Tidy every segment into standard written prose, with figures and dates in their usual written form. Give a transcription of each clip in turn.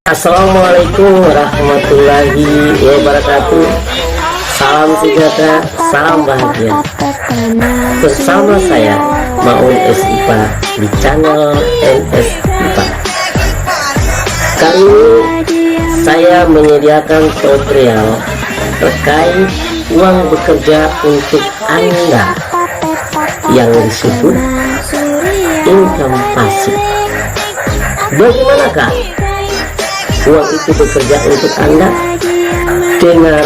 Assalamualaikum warahmatullahi wabarakatuh. Salam sejahtera, salam bahagia. Bersama saya Maun S IPA di channel NS IPA. Kali ini saya menyediakan tutorial terkait uang bekerja untuk Anda yang disebut income pasif. Bagaimanakah uang itu bekerja untuk Anda? Dengar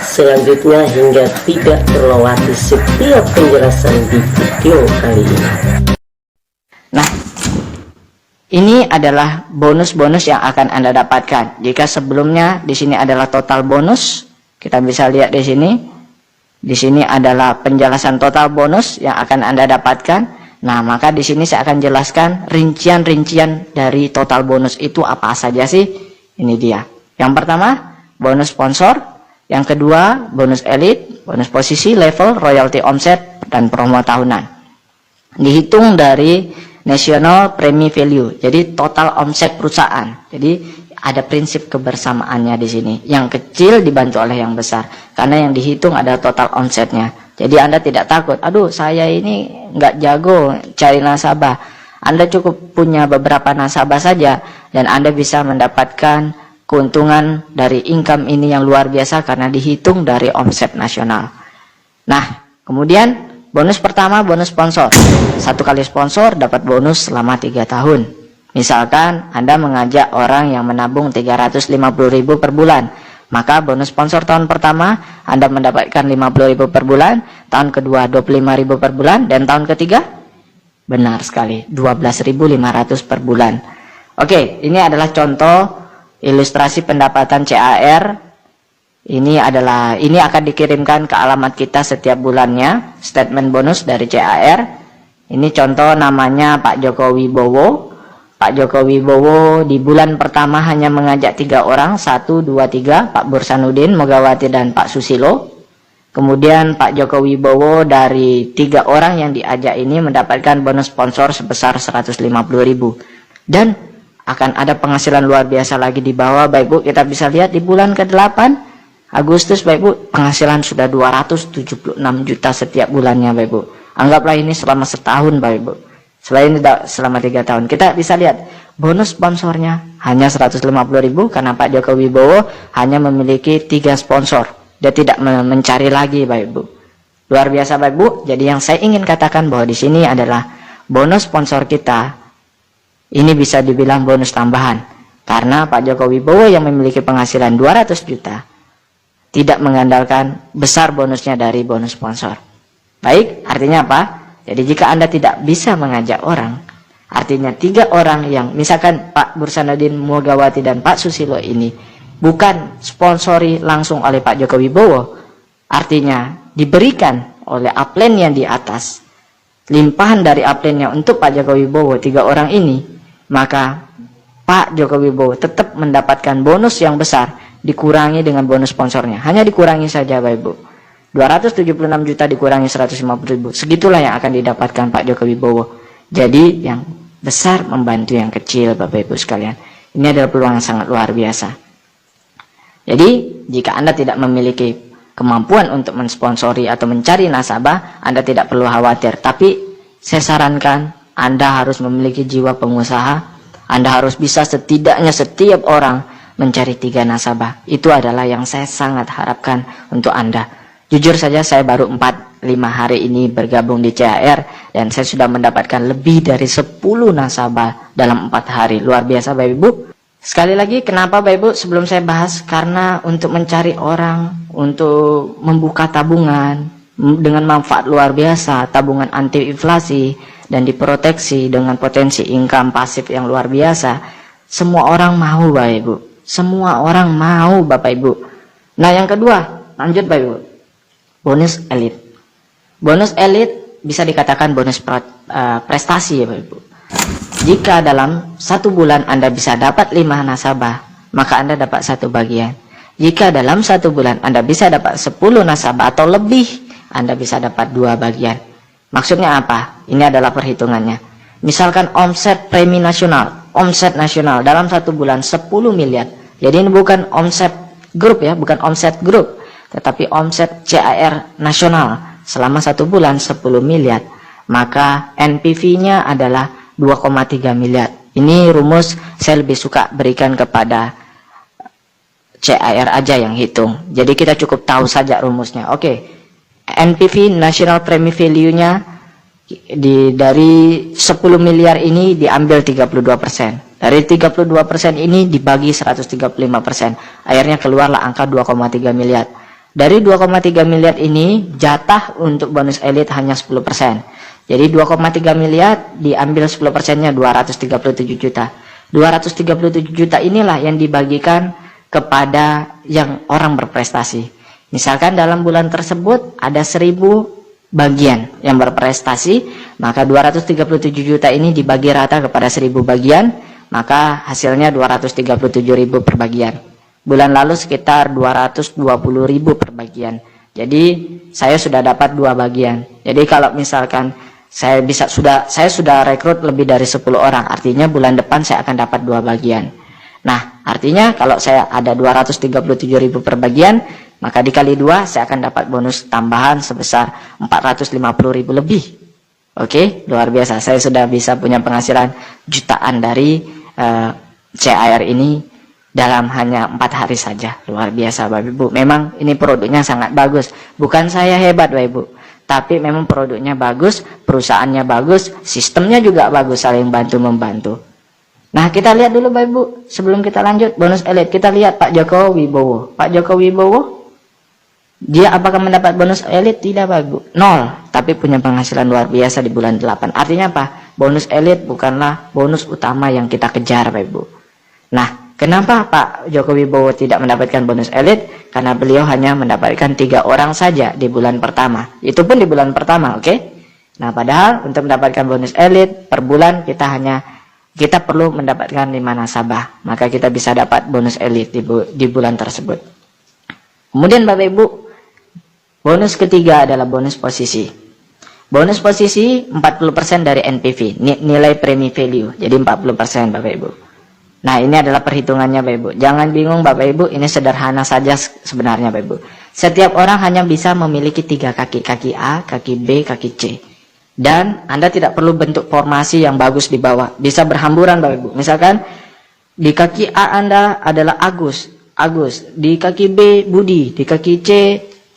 selanjutnya hingga tidak terlewati setiap penjelasan di video kali ini. Nah, ini adalah bonus-bonus yang akan Anda dapatkan. Jika sebelumnya di sini adalah total bonus, kita bisa lihat di sini. Di sini adalah penjelasan total bonus yang akan Anda dapatkan. Nah, maka di sini saya akan jelaskan rincian-rincian dari total bonus itu apa saja sih. Ini dia. Yang pertama, bonus sponsor. Yang kedua, bonus elite, bonus posisi, level, royalty omset, dan promo tahunan. Dihitung dari national premi value. Jadi total omset perusahaan. Jadi ada prinsip kebersamaannya di sini. Yang kecil dibantu oleh yang besar. Karena yang dihitung adalah total omsetnya. Jadi Anda tidak takut, aduh saya ini nggak jago cari nasabah. Anda cukup punya beberapa nasabah saja dan Anda bisa mendapatkan keuntungan dari income ini yang luar biasa karena dihitung dari omset nasional. Nah, kemudian bonus pertama, bonus sponsor. Satu kali sponsor dapat bonus selama 3 tahun. Misalkan Anda mengajak orang yang menabung 350.000 per bulan. Maka bonus sponsor tahun pertama Anda mendapatkan 50.000 per bulan, tahun kedua 25.000 per bulan, dan tahun ketiga benar sekali 12.500 per bulan. Oke, ini adalah contoh ilustrasi pendapatan CAR. Ini akan dikirimkan ke alamat kita setiap bulannya, statement bonus dari CAR. Ini contoh namanya Pak Joko Wibowo. Pak Joko Wibowo di bulan pertama hanya mengajak 3 orang, 1, 2, 3, Pak Bursanuddin, Mogawati, dan Pak Susilo. Kemudian Pak Joko Wibowo dari 3 orang yang diajak ini mendapatkan bonus sponsor sebesar 150.000. Dan akan ada penghasilan luar biasa lagi di bawah, Bapak Ibu. Kita bisa lihat di bulan ke-8 Agustus, Bapak Ibu, penghasilan sudah 276 juta setiap bulannya, Bapak Ibu. Anggaplah ini selama setahun, Bapak Ibu. Selain tidak selama 3 tahun. Kita bisa lihat bonus sponsornya hanya 150.000 karena Pak Joko Wibowo hanya memiliki 3 sponsor. Dia tidak mencari lagi, Bapak Ibu. Luar biasa, Bapak Ibu. Jadi yang saya ingin katakan bahwa di sini adalah bonus sponsor kita ini bisa dibilang bonus tambahan karena Pak Joko Wibowo yang memiliki penghasilan 200 juta tidak mengandalkan besar bonusnya dari bonus sponsor. Baik, artinya apa? Jadi jika Anda tidak bisa mengajak orang, artinya 3 orang yang misalkan Pak Bursanuddin, Mogawati, dan Pak Susilo ini bukan sponsori langsung oleh Pak Joko Wibowo, artinya diberikan oleh upline yang di atas, limpahan dari upline-nya untuk Pak Joko Wibowo 3 orang ini, maka Pak Joko Wibowo tetap mendapatkan bonus yang besar dikurangi dengan bonus sponsornya. Hanya dikurangi saja, Bapak Ibu. 276 juta dikurangi 150.000. Segitulah yang akan didapatkan Pak Joko Wibowo. Jadi yang besar membantu yang kecil, Bapak Ibu sekalian. Ini adalah peluang yang sangat luar biasa. Jadi jika Anda tidak memiliki kemampuan untuk mensponsori atau mencari nasabah, Anda tidak perlu khawatir. Tapi saya sarankan Anda harus memiliki jiwa pengusaha. Anda harus bisa setidaknya setiap orang mencari 3 nasabah. Itu adalah yang saya sangat harapkan untuk Anda. Jujur saja saya baru 4-5 hari ini bergabung di CAR dan saya sudah mendapatkan lebih dari 10 nasabah dalam 4 hari. Luar biasa, Bapak Ibu. Sekali lagi, kenapa Bapak Ibu sebelum saya bahas? Karena untuk mencari orang, untuk membuka tabungan dengan manfaat luar biasa, tabungan anti inflasi dan diproteksi dengan potensi income pasif yang luar biasa. Semua orang mau, Bapak Ibu. Semua orang mau, Bapak Ibu. Nah, yang kedua, lanjut Bapak Ibu. Bonus elite. Bonus elite bisa dikatakan bonus prestasi ya Bapak Ibu. Jika dalam 1 bulan Anda bisa dapat 5 nasabah, maka Anda dapat 1 bagian. Jika dalam 1 bulan Anda bisa dapat 10 nasabah atau lebih, Anda bisa dapat 2 bagian. Maksudnya apa? Ini adalah perhitungannya. Misalkan omset premi nasional omset nasional dalam satu bulan 10 miliar. Jadi ini bukan omset grup ya, bukan omset grup, tetapi omset CAR nasional selama satu bulan 10 miliar. Maka NPV-nya adalah 2,3 miliar. Ini rumus saya lebih suka berikan kepada CAR aja yang hitung. Jadi kita cukup tahu saja rumusnya. Oke. NPV National Prime Value-nya dari 10 miliar ini diambil 32%. Dari 32% ini dibagi 135%. Akhirnya keluarlah angka 2,3 miliar. Dari 2,3 miliar ini jatah untuk bonus elit hanya 10%. Jadi 2,3 miliar diambil 10%-nya 237 juta. 237 juta inilah yang dibagikan kepada yang orang berprestasi. Misalkan dalam bulan tersebut ada 1000 bagian yang berprestasi, maka 237 juta ini dibagi rata kepada 1000 bagian, maka hasilnya 237.000 per bagian. Bulan lalu sekitar 220.000 per bagian. Jadi saya sudah dapat 2 bagian. Jadi kalau misalkan saya sudah rekrut lebih dari 10 orang, artinya bulan depan saya akan dapat 2 bagian. Nah, artinya kalau saya ada 237.000 per bagian, maka dikali 2 saya akan dapat bonus tambahan sebesar 450.000 lebih. Oke, luar biasa. Saya sudah bisa punya penghasilan jutaan dari CAR ini dalam hanya 4 hari saja. Luar biasa Bapak Ibu. Memang ini produknya sangat bagus. Bukan saya hebat Bapak Ibu, tapi memang produknya bagus, perusahaannya bagus, sistemnya juga bagus, saling bantu-membantu. Nah, kita lihat dulu Bapak Ibu, sebelum kita lanjut bonus elit, kita lihat Pak Joko Wibowo. Pak Joko Wibowo, dia apakah mendapat bonus elit? Tidak Bapak Ibu, 0, tapi punya penghasilan luar biasa di bulan 8. Artinya apa? Bonus elit bukanlah bonus utama yang kita kejar Bapak Ibu. Nah, kenapa Pak Joko Wibowo tidak mendapatkan bonus elit? Karena beliau hanya mendapatkan 3 orang saja di bulan pertama. Itu pun di bulan pertama, oke? Nah, padahal untuk mendapatkan bonus elit per bulan kita perlu mendapatkan 5 nasabah, maka kita bisa dapat bonus elit di bulan tersebut. Kemudian Bapak Ibu, bonus ketiga adalah bonus posisi. Bonus posisi 40% dari NPV, nilai premi value, jadi 40% Bapak Ibu. Nah, ini adalah perhitungannya Bapak Ibu. Jangan bingung Bapak Ibu, ini sederhana saja sebenarnya Bapak Ibu. Setiap orang hanya bisa memiliki 3 kaki, kaki A, kaki B, kaki C. Dan Anda tidak perlu bentuk formasi yang bagus di bawah. Bisa berhamburan Bapak Ibu. Misalkan di kaki A Anda adalah Agus. Di kaki B Budi. Di kaki C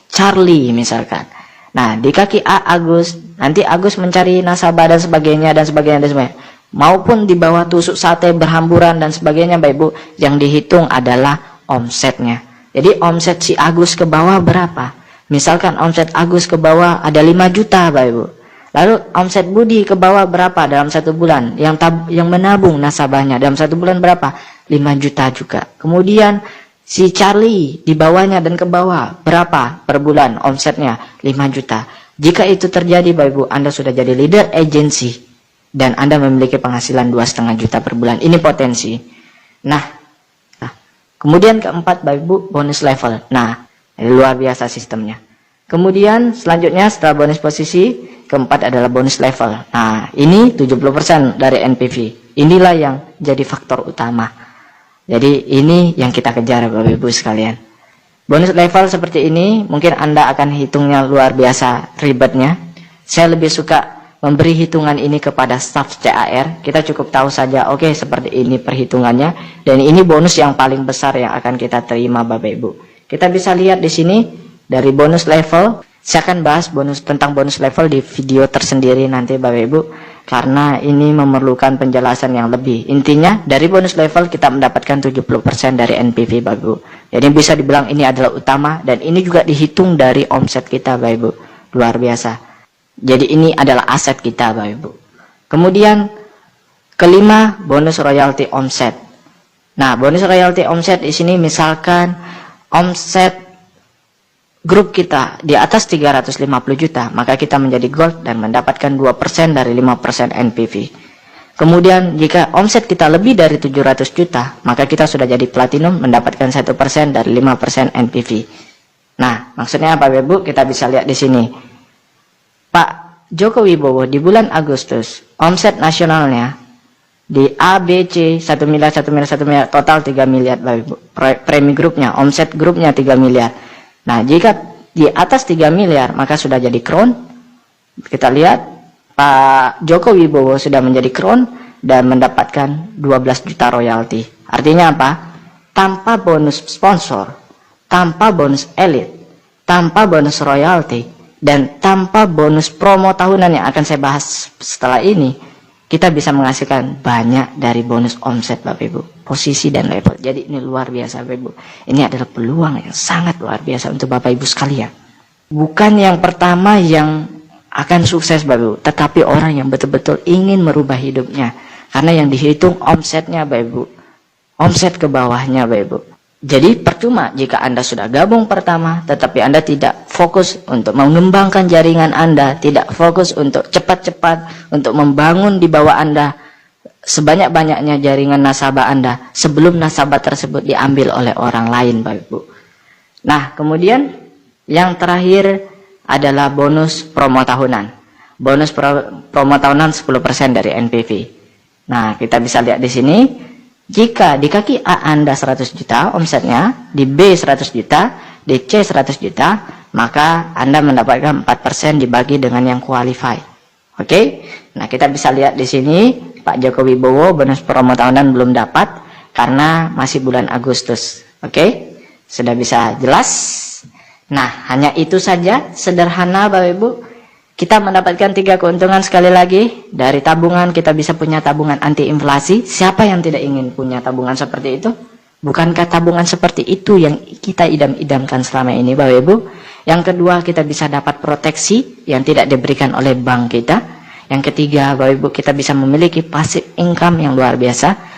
Charlie misalkan. Nah, di kaki A Agus. Nanti Agus mencari nasabah dan sebagainya dan sebagainya dan sebagainya. Maupun di bawah tusuk sate berhamburan dan sebagainya Bapak Ibu. Yang dihitung adalah omsetnya. Jadi omset si Agus ke bawah berapa? Misalkan omset Agus ke bawah ada 5 juta Bapak Ibu. Lalu omset Budi ke bawah berapa dalam 1 bulan? Yang menabung nasabahnya dalam 1 bulan berapa? 5 juta juga. Kemudian si Charlie di bawahnya dan ke bawah berapa per bulan omsetnya? 5 juta. Jika itu terjadi Bapak Ibu, Anda sudah jadi leader agency dan Anda memiliki penghasilan 2,5 juta per bulan. Ini potensi. Nah, kemudian keempat Bapak Ibu, bonus level. Nah, luar biasa sistemnya. Kemudian selanjutnya setelah bonus posisi, keempat adalah bonus level. Nah, ini 70% dari NPV. Inilah yang jadi faktor utama. Jadi ini yang kita kejar Bapak Ibu sekalian. Bonus level seperti ini, mungkin Anda akan hitungnya luar biasa ribetnya. Saya lebih suka memberi hitungan ini kepada staff CAR. Kita cukup tahu saja, oke, seperti ini perhitungannya. Dan ini bonus yang paling besar yang akan kita terima Bapak Ibu. Kita bisa lihat di sini. Dari bonus level, saya akan bahas tentang bonus level di video tersendiri nanti Bapak Ibu, karena ini memerlukan penjelasan yang lebih. Intinya dari bonus level kita mendapatkan 70% dari NPV Bapak Ibu. Jadi bisa dibilang ini adalah utama dan ini juga dihitung dari omset kita Bapak Ibu. Luar biasa. Jadi ini adalah aset kita Bapak Ibu. Kemudian kelima, bonus royalty omset. Nah, bonus royalty omset di sini misalkan omset grup kita di atas 350 juta, maka kita menjadi gold dan mendapatkan 2% dari 5% NPV. Kemudian jika omset kita lebih dari 700 juta, maka kita sudah jadi platinum, mendapatkan 1% dari 5% NPV. Nah, maksudnya apa Bapak Ibu? Kita bisa lihat di sini. Pak Joko Wibowo di bulan Agustus, omset nasionalnya Di A, B, C 1 miliar, 1 miliar, 1 miliar, total 3 miliar Bapak Ibu. Premi grupnya, omset grupnya 3 miliar. Nah, jika di atas 3 miliar maka sudah jadi crown. Kita lihat Pak Joko Wibowo sudah menjadi crown dan mendapatkan 12 juta royalti. Artinya apa? Tanpa bonus sponsor, tanpa bonus elit, tanpa bonus royalti, dan tanpa bonus promo tahunan yang akan saya bahas setelah ini, kita bisa menghasilkan banyak dari bonus omset Bapak Ibu, posisi dan level. Jadi ini luar biasa Bapak Ibu. Ini adalah peluang yang sangat luar biasa untuk Bapak Ibu sekalian. Bukan yang pertama yang akan sukses Bapak Ibu, tetapi orang yang betul-betul ingin merubah hidupnya. Karena yang dihitung omsetnya Bapak Ibu, omset ke bawahnya Bapak Ibu. Jadi percuma jika Anda sudah gabung pertama, tetapi Anda tidak fokus untuk mengembangkan jaringan Anda, tidak fokus untuk cepat-cepat untuk membangun di bawah Anda sebanyak-banyaknya jaringan nasabah Anda sebelum nasabah tersebut diambil oleh orang lain Bapak Ibu. Nah, kemudian yang terakhir adalah bonus promo tahunan. Bonus promo tahunan 10% dari NPV. Nah, kita bisa lihat di sini. Jika di kaki A Anda 100 juta omsetnya, di B 100 juta, di C 100 juta, maka Anda mendapatkan 4% dibagi dengan yang qualify. Oke? Nah, kita bisa lihat di sini Pak Joko Wibowo bonus promo tahunan belum dapat karena masih bulan Agustus. Oke? Sudah bisa jelas? Nah, hanya itu saja, sederhana Bapak Ibu. Kita mendapatkan 3 keuntungan sekali lagi. Dari tabungan kita bisa punya tabungan anti inflasi. Siapa yang tidak ingin punya tabungan seperti itu? Bukankah tabungan seperti itu yang kita idam-idamkan selama ini Bapak Ibu? Yang kedua, kita bisa dapat proteksi yang tidak diberikan oleh bank kita. Yang ketiga Bapak Ibu, kita bisa memiliki passive income yang luar biasa.